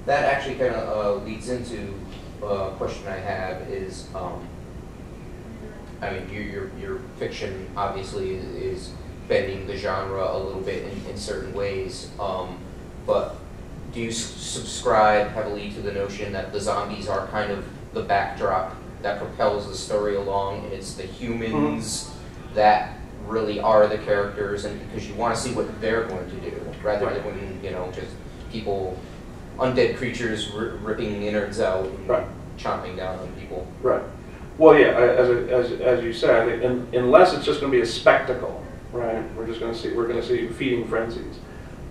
that actually kind of leads into a question I have is, I mean, your fiction obviously is bending the genre a little bit in certain ways, but do you subscribe heavily to the notion that the zombies are kind of the backdrop that propels the story along, and it's the humans that really are the characters, and because you want to see what they're going to do, rather than, you know, just people, undead creatures ripping innards out and chomping down on people. Right. Well, yeah, as you say, I think unless it's just going to be a spectacle, right? We're going to see feeding frenzies,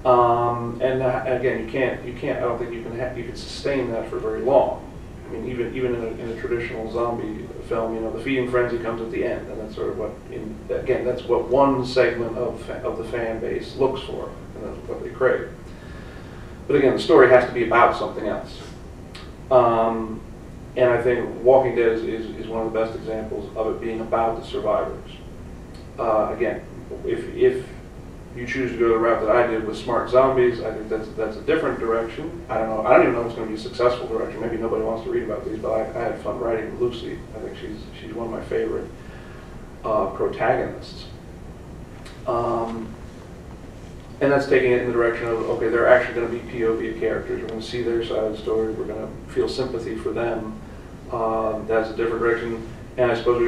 and again, you can't. I don't think you can sustain that for very long. I mean, even in a traditional zombie film, you know, the feeding frenzy comes at the end, and that's sort of again, that's what one segment of the fan base looks for, and that's what they crave. But again, the story has to be about something else. And I think Walking Dead is one of the best examples of it being about the survivors. Again, if you choose to go the route that I did with smart zombies, I think that's a different direction. I don't know. I don't even know if it's going to be a successful direction. Maybe nobody wants to read about these, but I had fun writing Lucy. I think she's one of my favorite protagonists. And that's taking it in the direction of, okay, they're actually going to be POV characters. We're going to see their side of the story. We're going to feel sympathy for them. That's a different direction. And I suppose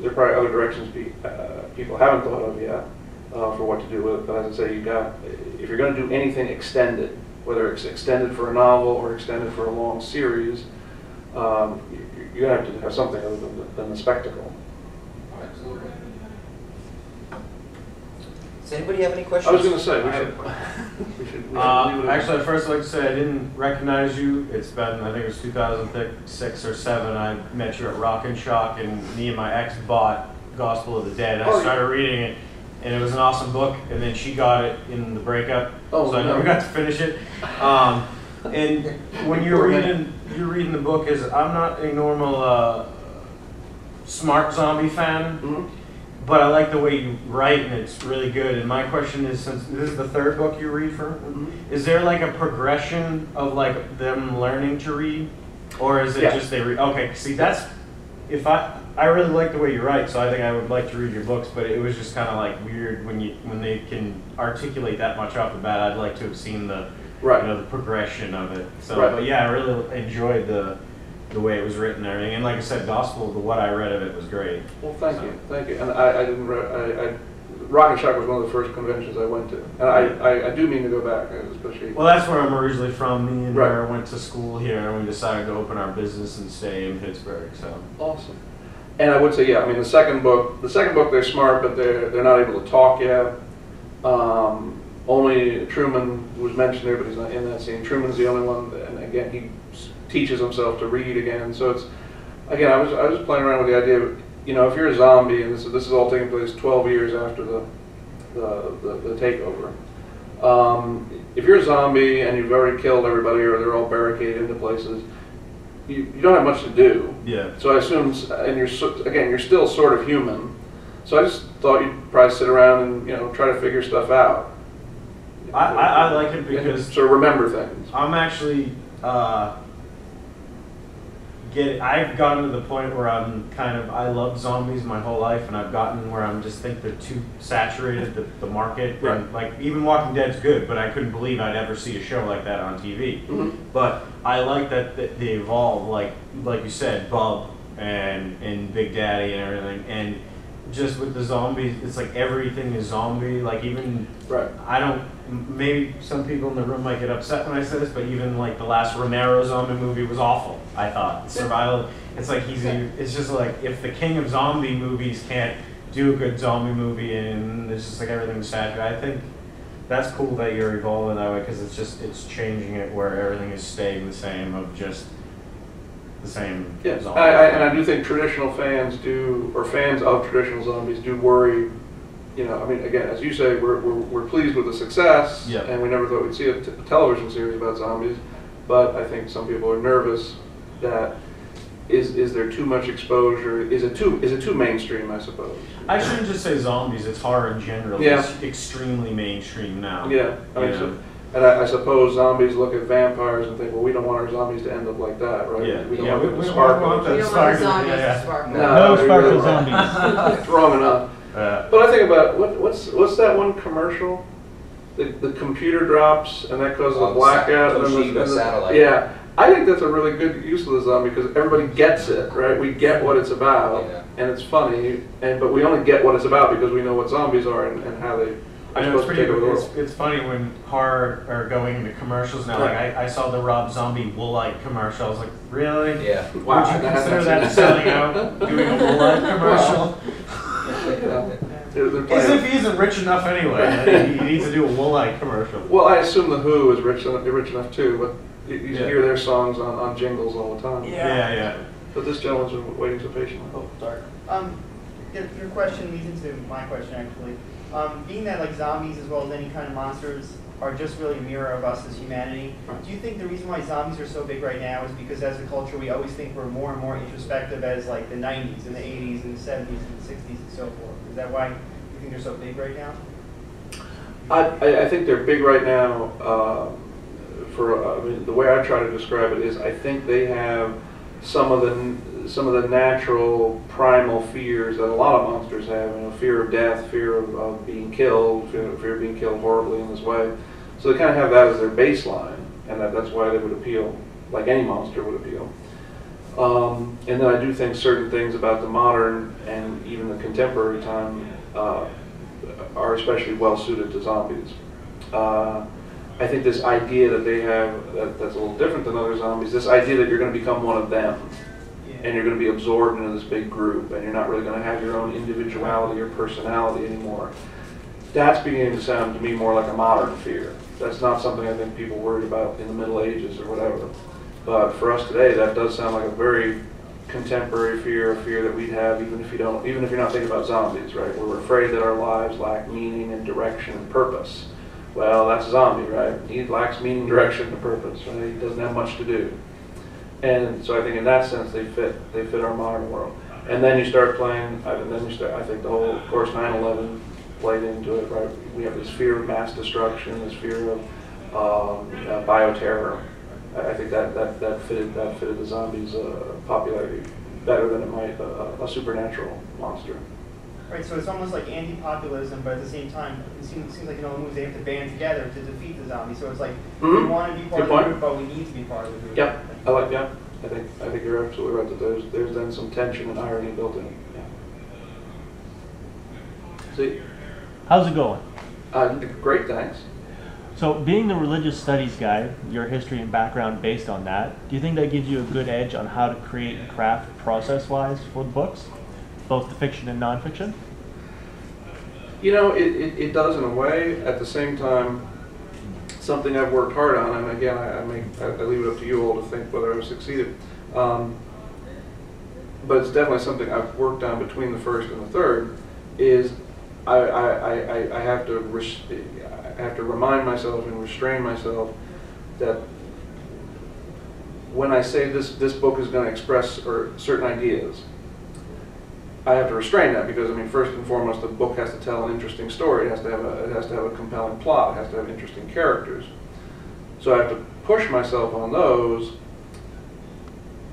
there are probably other directions people haven't thought of yet for what to do with it. But as I say, if you're going to do anything extended, whether it's extended for a novel or extended for a long series, you're going to have to have something other than the spectacle. Absolutely. Does anybody have any questions? I was going to say, we should actually, at first I'd like to say I didn't recognize you. It's been, I think it was 2006 or 7, I met you at Rock and Shock, and me and my ex bought Gospel of the Dead, and I started reading it, and it was an awesome book, and then she got it in the breakup, so I never got to finish it. And when you're reading the book, I'm not a normal smart zombie fan, but I like the way you write, and it's really good. And my question is, since this is the third book you read for, is there like a progression of like them learning to read, or is it just they read? Okay, see, that's I really like the way you write, so I think I would like to read your books. But it was just kind of like weird when they can articulate that much off the bat. I'd like to have seen the the progression of it. So, but yeah, I really enjoyed the way it was written and everything. And like I said, what I read of it was great. Well, thank you. And I didn't Rock and Shock was one of the first conventions I went to. And I do mean to go back, especially. Well, that's where I'm originally from. Me and her went to school here, and we decided to open our business and stay in Pittsburgh. So awesome. And I would say, I mean, the second book, they're smart, but they're not able to talk yet. Only Truman was mentioned there, but he's not in that scene. Truman's the only one, and again, he teaches himself to read again. So it's, again, I was playing around with the idea of, you know, if you're a zombie, and this is all taking place 12 years after the takeover. If you're a zombie and you've already killed everybody, or they're all barricaded into places, you don't have much to do. Yeah. So I assume, and you're still sort of human. So I just thought you'd probably sit around and try to figure stuff out. I like it because sort of remember things. I'm actually I've gotten to the point where I loved zombies my whole life, and I've gotten where I just think they're too saturated, the market. Right. And like even Walking Dead's good, but I couldn't believe I'd ever see a show like that on TV. But I like that they evolve, like you said, Bub and Big Daddy and everything, and just with the zombies, it's like everything is zombie. Like even maybe some people in the room might get upset when I say this, but even like the last Romero zombie movie was awful. I thought survival. It's like it's just like if the king of zombie movies can't do a good zombie movie, and it's just like everything's saturated. I think that's cool that you're evolving that way, because it's changing it where everything is staying the same, of just the same. Yes, and I do think traditional fans fans of traditional zombies do worry. I mean, again, as you say, we're pleased with the success, and we never thought we'd see a television series about zombies. But I think some people are nervous that is there too much exposure? Is it too mainstream? I suppose. I shouldn't just say zombies. It's horror in general. Yeah. It's extremely mainstream now. Yeah. I mean, And I suppose zombies look at vampires and think, well, we don't want our zombies to end up like that, right? Yeah, We don't yeah, want them to we sparkle. want them We to don't want the sparkle. zombies Yeah, to sparkle. No we sparkle really- zombies. It's wrong enough. yeah. But I think about, what's that one commercial? The computer drops and that causes a blackout. And then Toshiba satellite. Yeah, I think that's a really good use of the zombie because everybody gets it, right? We get what it's about, Yeah. and it's funny, but we only get what it's about because we know what zombies are and how they I are know it's supposed to pretty. take over the world. It's funny when horror are going into commercials now. Like I saw the Rob Zombie Woolite commercial. I was like, really? Yeah. Wow, Would you I consider haven't that seen selling out? Doing a Woolite commercial? They're As playing- if he isn't rich enough anyway. That he needs to do a Woolite commercial. Well, I assume the Who is rich enough too, but you Yeah. hear their songs on jingles all the time. Yeah. But this gentleman's been waiting so patiently. Oh, sorry. Your question leads into my question actually. Being that like zombies as well as any kind of monsters are just really a mirror of us as humanity, do you think the reason why zombies are so big right now is because as a culture we always think we're more and more introspective as like the 90s and the 80s and the 70s and the 60s and so forth? Is that why you think they're so big right now? I think they're big right now. I mean, the way I try to describe it is, I think they have some of the natural primal fears that a lot of monsters have. You know, fear of death, fear of being killed, fear of being killed horribly in this way. So they kind of have that as their baseline, and that's why they would appeal, like any monster would appeal. And then I do think certain things about the modern and even the contemporary time are especially well suited to zombies. I think this idea that they have, that's a little different than other zombies, this idea that you're going to become one of them, and you're going to be absorbed into this big group, and you're not really going to have your own individuality or personality anymore. That's beginning to sound to me more like a modern fear. That's not something I think people worried about in the Middle Ages or whatever. But for us today, that does sound like a very contemporary fear, a fear that we'd have even if you're not thinking about zombies, right? We're afraid that our lives lack meaning and direction and purpose. Well, that's a zombie, right? He lacks meaning, direction, and purpose, right? He doesn't have much to do. And so I think in that sense they fit our modern world. And then you start playing, I think the whole, of course, 9/11 played into it, right? We have this fear of mass destruction, this fear of bioterror. I think that fitted the zombies' popularity better than it might a supernatural monster. Right, so it's almost like anti-populism, but at the same time, it seems like in all the movies they have to band together to defeat the zombies. So it's like we want to be part of the group, but we need to be part of the group. Yep, I think you're absolutely right that there's then some tension and irony built in. Yeah. See, How's it going? great, thanks. So, being the religious studies guy, your history and background based on that, do you think that gives you a good edge on how to create and craft process-wise for the books, both the fiction and nonfiction? You know, it does in a way. At the same time, something I've worked hard on, and again, I leave it up to you all to think whether I've succeeded. But it's definitely something I've worked on between the first and the third. Is I have to remind myself and restrain myself that when I say this book is going to express certain ideas, I have to restrain that because, I mean, first and foremost, the book has to tell an interesting story. It has to have a compelling plot. It has to have interesting characters. So I have to push myself on those,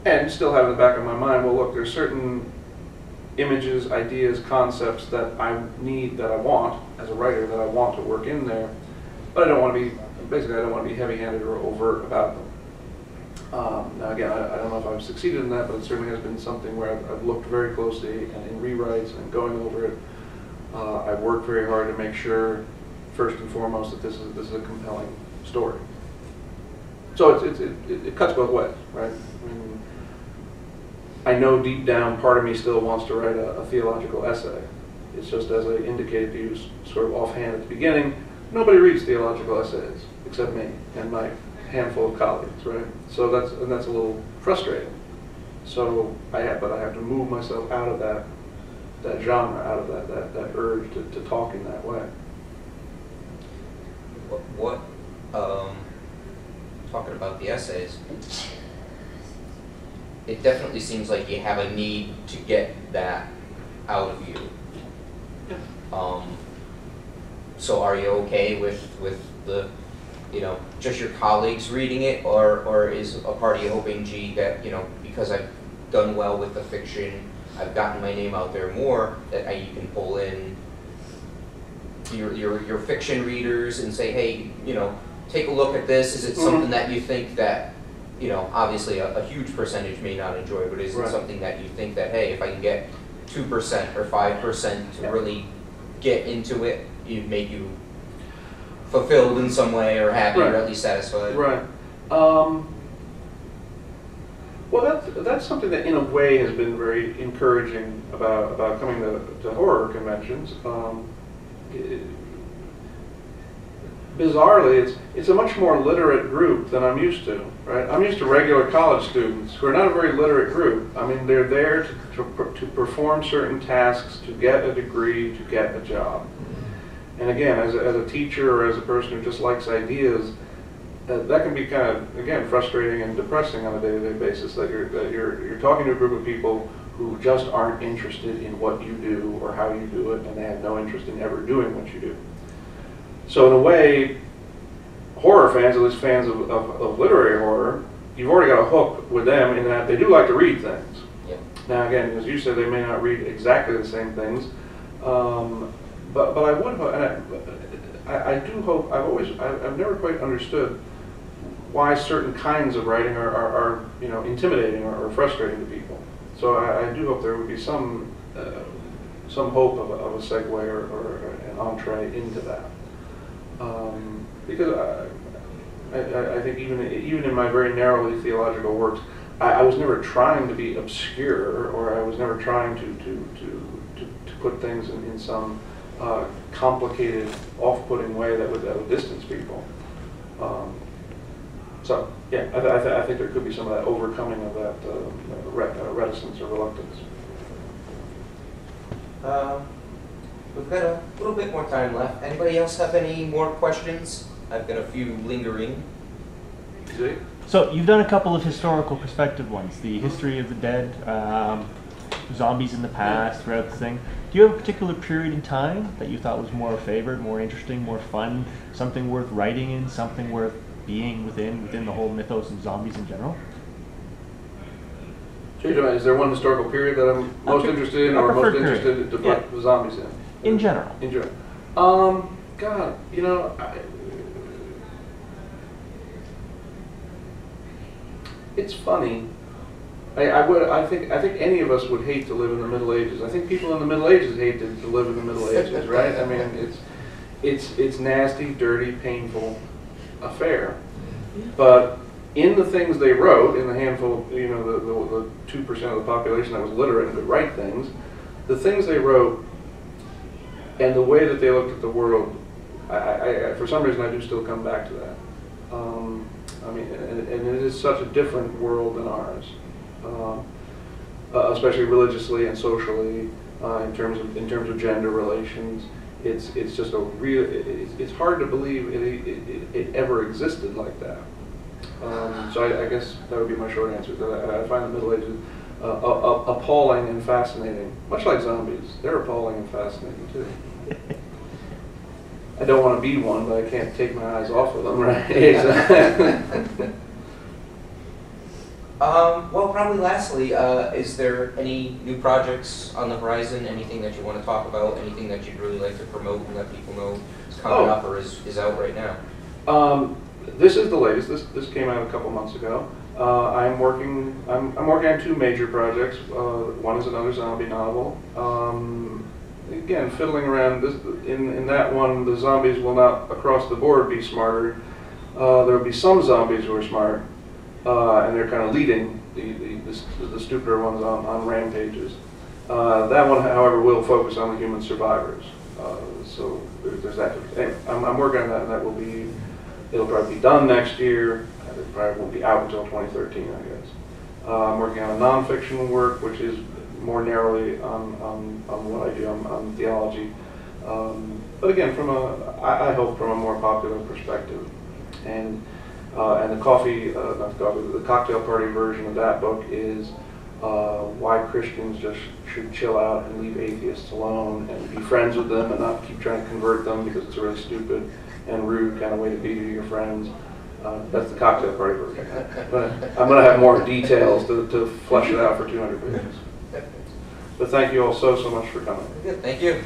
and still have in the back of my mind, well, look, there's certain images, ideas, concepts that I want as a writer, that I want to work in there, but I don't want to be heavy-handed or overt about them. Now again, I don't know if I've succeeded in that, but it certainly has been something where I've looked very closely and in rewrites and going over it. I've worked very hard to make sure, first and foremost, that this is a compelling story. So it cuts both ways, right? I mean, I know deep down part of me still wants to write a theological essay. It's just, as I indicated to you sort of offhand at the beginning, nobody reads theological essays except me and my handful of colleagues, right? So that's a little frustrating. So I have to move myself out of that genre, out of that urge to talk in that way. What talking about the essays, it definitely seems like you have a need to get that out of you. So are you okay with the you know, just your colleagues reading it, or is a part of you hoping, gee, that, you know, because I've done well with the fiction, I've gotten my name out there more, that you can pull in your fiction readers and say, hey, you know, take a look at this. Is it something that you think that, you know, obviously a huge percentage may not enjoy, but is it something that you think that, hey, if I can get 2% or 5% to really get into it, you'd make you fulfilled in some way, or happy, or at least satisfied? Right. Well, that's something that in a way has been very encouraging about coming to horror conventions. Bizarrely, it's a much more literate group than I'm used to, right? I'm used to regular college students who are not a very literate group. I mean, they're there to perform certain tasks, to get a degree, to get a job. And again, as a teacher or as a person who just likes ideas, that can be kind of, again, frustrating and depressing on a day-to-day basis, that you're talking to a group of people who just aren't interested in what you do or how you do it, and they have no interest in ever doing what you do. So in a way, horror fans, at least fans of literary horror, you've already got a hook with them in that they do like to read things. Yeah. Now again, as you said, they may not read exactly the same things, but I would hope, and I do hope, I've never quite understood why certain kinds of writing are you know, intimidating or frustrating to people. So I do hope there would be some hope of a segue or an entree into that. Because I think even in my very narrowly theological works, I was never trying to be obscure, or I was never trying to put things in some complicated, off-putting way that would distance people. So yeah, I think there could be some of that overcoming of that reticence or reluctance. We've got a little bit more time left. Anybody else have any more questions? I've got a few lingering. See? So you've done a couple of historical perspective ones, the history of the dead, zombies in the past, throughout the thing. Do you have a particular period in time that you thought was more favored, more interesting, more fun, something worth writing in, something worth being within the whole mythos of zombies in general? Is there one historical period that I'm most interested in, or most interested to put the zombies in? In general. In general. God, you know, it's funny. I think any of us would hate to live in the Middle Ages. I think people in the Middle Ages hate to live in the Middle Ages, right? I mean, it's nasty, dirty, painful affair. But in the things they wrote, in the handful, you know, the 2% of the population that was literate and could write things, the things they wrote and the way that they looked at the world, I for some reason I do still come back to that. I mean, and it is such a different world than ours, especially religiously and socially, in terms of gender relations. It's just a real. It's hard to believe it ever existed like that. So I guess that would be my short answer. That I find the Middle Ages appalling and fascinating, much like zombies. They're appalling and fascinating too. I don't want to be one, but I can't take my eyes off of them, right? Well, probably lastly, is there any new projects on the horizon? Anything that you want to talk about? Anything that you'd really like to promote and let people know is coming up or is out right now? This is the latest. This came out a couple months ago. I'm working on two major projects. One is another zombie novel. Again, fiddling around. In that one, the zombies will not across the board be smarter. There will be some zombies who are smart, and they're kind of leading the stupider ones on rampages. That one, however, will focus on the human survivors. So there's that. Anyway, I'm working on that, and that will be. It'll probably be done next year. It probably won't be out until 2013, I guess. I'm working on a nonfiction work, which is more narrowly on what I do on theology. But again, I hope from a more popular perspective. And the the cocktail party version of that book is why Christians just should chill out and leave atheists alone and be friends with them and not keep trying to convert them because it's really stupid. and rude kind of way to be to your friends. That's the cocktail party we're going to have. But I'm going to have more details to flesh it out for 200 pages. But thank you all so much for coming. Good, thank you.